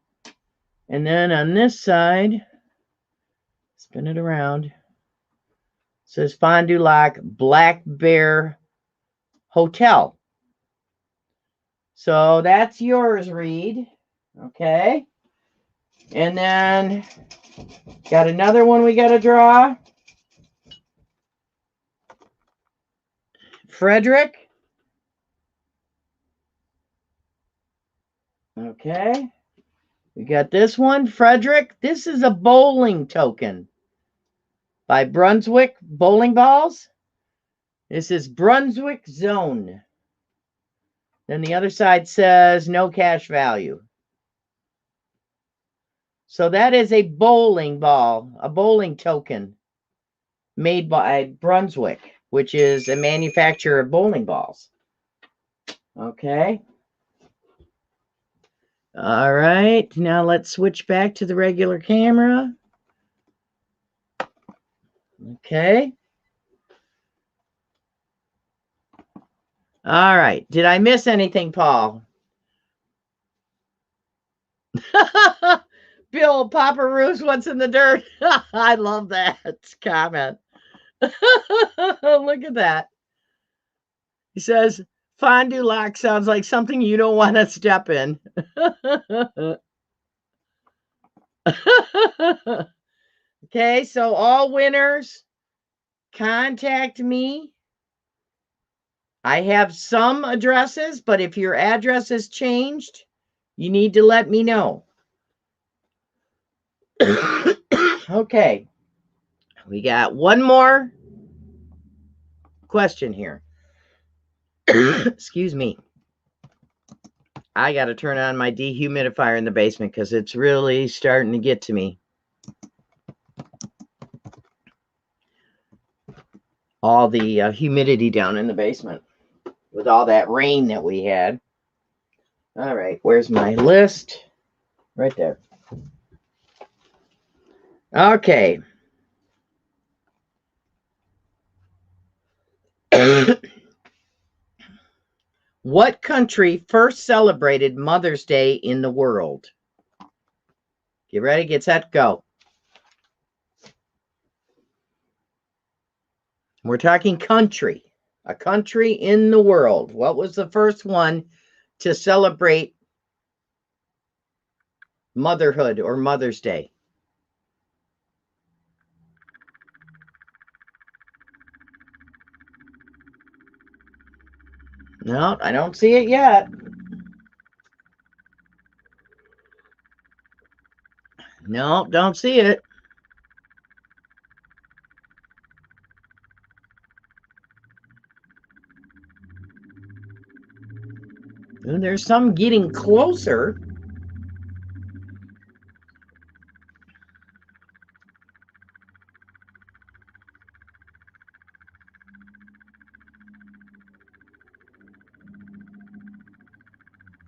And then on this side, spin it around, it says Fond du Lac Black Bear Hotel. So that's yours, Reed. Okay. And then got another one we got to draw. Frederick. Okay. We got this one, Frederick. This is a bowling token by Brunswick Bowling Balls. This is Brunswick Zone. Then the other side says no cash value. So that is a bowling ball, a bowling token made by Brunswick, which is a manufacturer of bowling balls. Okay. All right. Now let's switch back to the regular camera. Okay. All right. Did I miss anything, Paul? Bill Paparoos, what's in the dirt? I love that comment. Look at that. He says, Fond du Lac sounds like something you don't want to step in. Okay, so all winners, contact me. I have some addresses, but if your address has changed, you need to let me know. Okay, we got one more question here. Excuse me. I got to turn on my dehumidifier in the basement because it's really starting to get to me. All the humidity down in the basement with all that rain that we had. All right, where's my list? Right there. Okay. What country first celebrated Mother's Day in the world? Get ready, get set, go. We're talking country. A country in the world. What was the first one to celebrate motherhood or Mother's Day? No, I don't see it yet. No, don't see it. Ooh, there's some getting closer.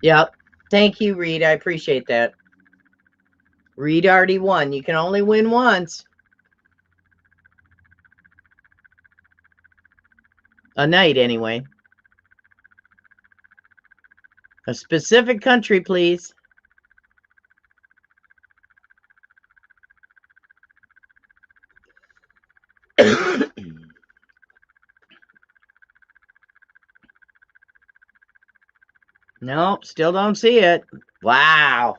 Yep. Thank you, Reed. I appreciate that. Reed already won. You can only win once. A night, anyway. A specific country, please. Nope, still don't see it. Wow.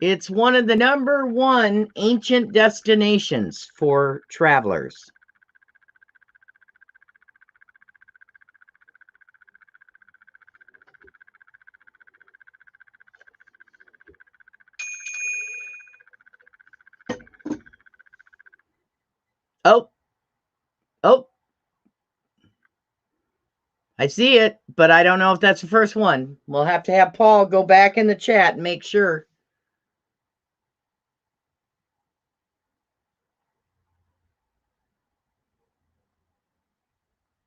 It's one of the #1 ancient destinations for travelers. Oh. Oh. I see it, but I don't know if that's the first one. We'll have to have Paul go back in the chat and make sure.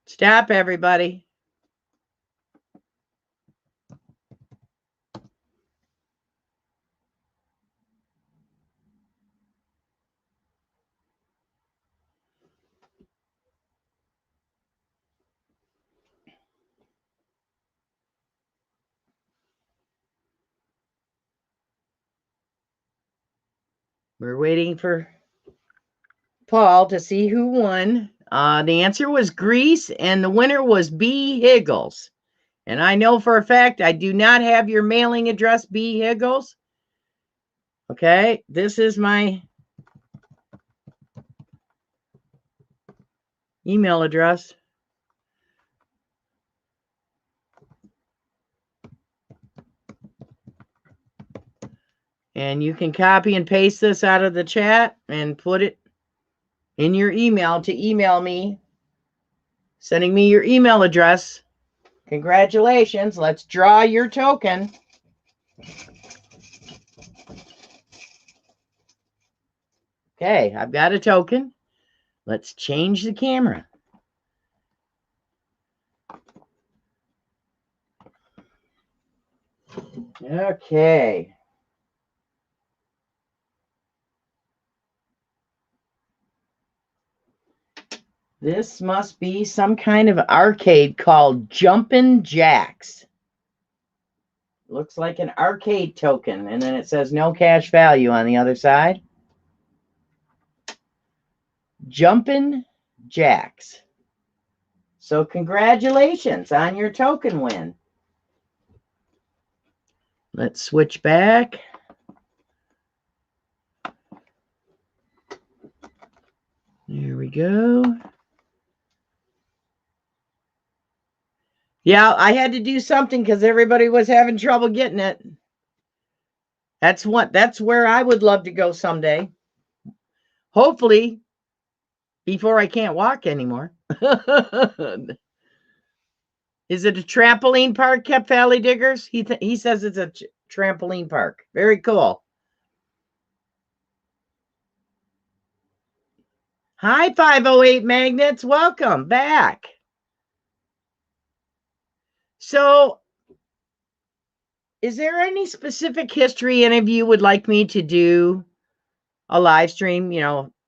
Stop, everybody. We're waiting for Paul to see who won. The answer was Greece, and the winner was B. Higgles. And I know for a fact I do not have your mailing address, B. Higgles. Okay, this is my email address. And you can copy and paste this out of the chat and put it in your email to email me, sending me your email address. Congratulations. Let's draw your token. Okay, I've got a token. Let's change the camera. Okay. This must be some kind of arcade called Jumpin' Jacks. Looks like an arcade token, and then it says no cash value on the other side. Jumpin' Jacks. So congratulations on your token win. Let's switch back. There we go. Yeah, I had to do something because everybody was having trouble getting it. That's where I would love to go someday. Hopefully, before I can't walk anymore. Is it a trampoline park, Kept Valley Diggers? He says it's a trampoline park. Very cool. Hi, 508 Magnets. Welcome back. So, is there any specific history any of you would like me to do a live stream,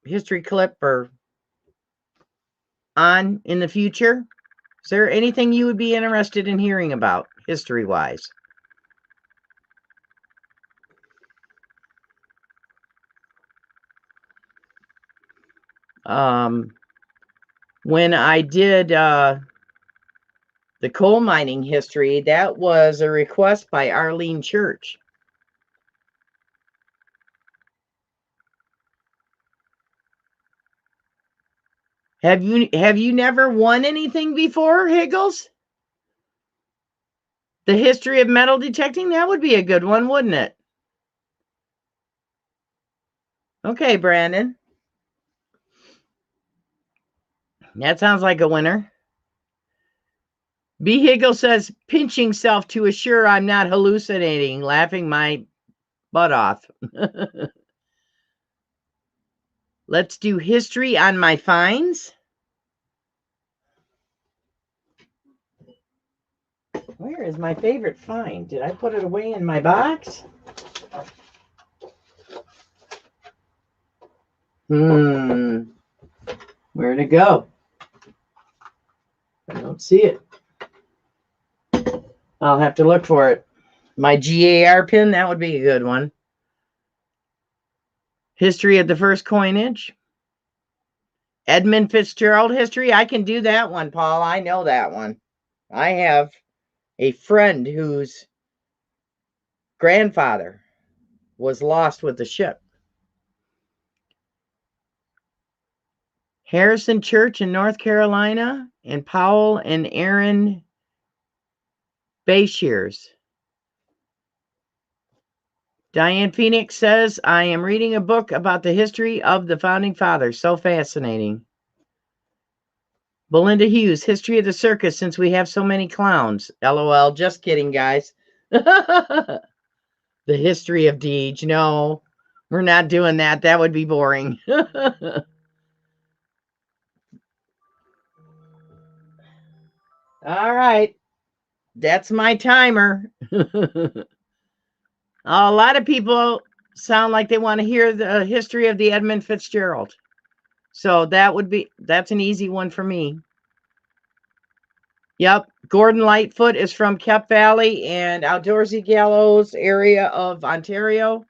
history clip or on in the future? Is there anything you would be interested in hearing about history-wise? When I did the coal mining history, that was a request by Arlene Church. Have you never won anything before, Higgles? The history of metal detecting? That would be a good one, wouldn't it? Okay, Brandon. That sounds like a winner. B. Higgles says, pinching self to assure I'm not hallucinating, laughing my butt off. Let's do history on my finds. Where is my favorite find? Did I put it away in my box? Where'd it go? I don't see it. I'll have to look for it. My GAR pin, that would be a good one. History of the first coinage. Edmund Fitzgerald history. I can do that one, Paul. I know that one. I have a friend whose grandfather was lost with the ship. Harrison Church in North Carolina, and Powell and Aaron Bayshears. Diane Phoenix says, I am reading a book about the history of the Founding Fathers. So fascinating. Belinda Hughes, history of the circus since we have so many clowns. LOL. Just kidding, guys. The history of Deej. No, we're not doing that. That would be boring. All right. That's my timer. A lot of people sound like they want to hear the history of the Edmund Fitzgerald. So that's an easy one for me. Yep. Gordon Lightfoot is from Kep Valley and Outdoorsy Gallows area of Ontario.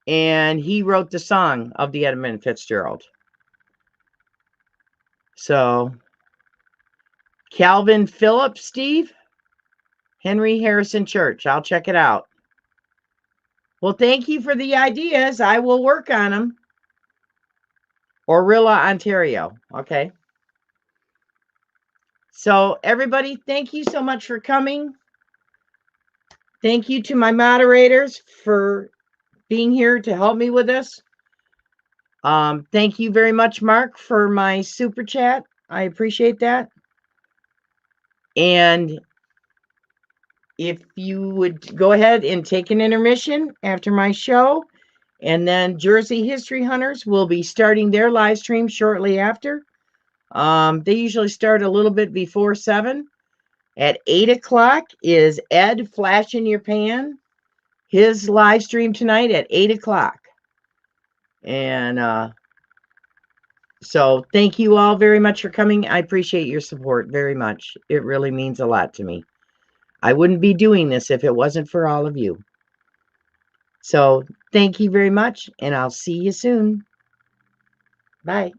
And he wrote the song of the Edmund Fitzgerald. So, Calvin Phillips, Steve, Henry Harrison Church. I'll check it out. Well, thank you for the ideas. I will work on them. Orilla, Ontario. Okay. So, everybody, thank you so much for coming. Thank you to my moderators for being here to help me with this. Thank you very much, Mark, for my super chat. I appreciate that. And if you would go ahead and take an intermission after my show, and then Jersey History Hunters will be starting their live stream shortly after. They usually start a little bit before 7. At 8 o'clock is Ed Flash in Your Pan. His live stream tonight at 8 o'clock. And so thank you all very much for coming. I appreciate your support very much. It really means a lot to me. I wouldn't be doing this if it wasn't for all of you. So thank you very much, and I'll see you soon. Bye.